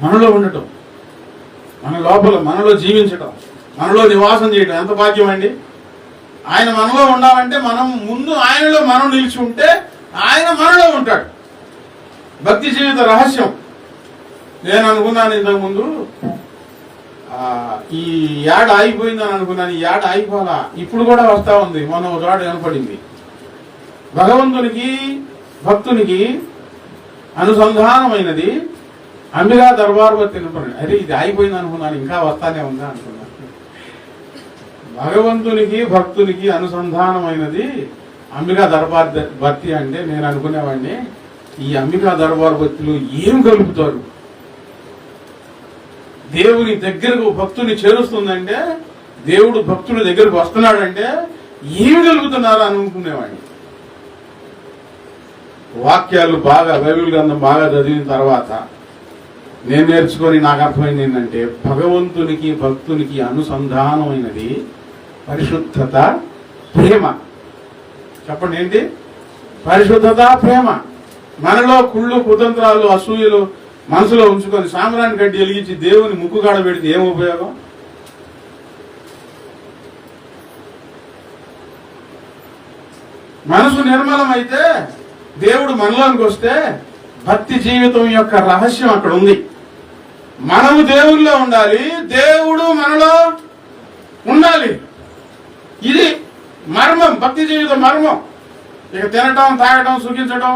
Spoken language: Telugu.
మనలో ఉండటం, మన లోపల మనలో జీవించటం, మనలో నివాసం చేయటం ఎంత భాగ్యం అండి. ఆయన మనలో ఉండాలంటే మనం ముందు ఆయనలో మనం నిలిచి ఉంటే ఆయన మనలో ఉంటాడు. భక్తి జీవిత రహస్యం. నేను అనుకున్నాను ఇంతకుముందు ఈ యాడ్ ఆగిపోయిందని అనుకున్నాను. ఈ యాడ్ ఆగిపోలా, ఇప్పుడు కూడా వస్తా ఉంది. మొన్న ఒక చోట కనపడింది. భగవంతునికి భక్తునికి అనుసంధానమైనది అంబికా దర్బార్ బత్తి కనపడింది. అరే ఇది ఆగిపోయింది అనుకున్నాను, ఇంకా వస్తానే ఉందా అనుకున్నాను. భగవంతునికి భక్తునికి అనుసంధానమైనది అంబికా దర్బార్ బత్తి అంటే నేను అనుకునేవాడిని ఈ అంబికా దర్బార్ బత్తిలో ఏం కలుపుతారు, దేవుని దగ్గరకు భక్తుని చేరుస్తుందంటే, దేవుడు భక్తుని దగ్గరకు వస్తున్నాడంటే ఏమి కలుగుతున్నారు అనుకునేవాడిని. వాక్యాలు బాగా బైబిల్ గ్రంథం బాగా చదివిన తర్వాత నేను నేర్చుకొని నాకు అర్థమైంది ఏంటంటే, భగవంతునికి భక్తునికి అనుసంధానమైనది పరిశుద్ధత, ప్రేమ. చెప్పండి ఏంటి? పరిశుద్ధత, ప్రేమ. మనలో కుళ్ళు కుతంత్రాలు అసూయలు మనసులో ఉంచుకొని సామ్రాన్ని గడ్డి వెలిగించి దేవుని ముక్కుగాడ పెడితే ఏం ఉపయోగం? మనసు నిర్మలమైతే దేవుడు మనలోనికి వస్తే భక్తి జీవితం యొక్క రహస్యం అక్కడ ఉంది. మనము దేవుల్లో ఉండాలి, దేవుడు మనలో ఉండాలి. ఇది మర్మం, భక్తి జీవితం మర్మం. ఇక తినటం, తాగటం, సుఖించటం,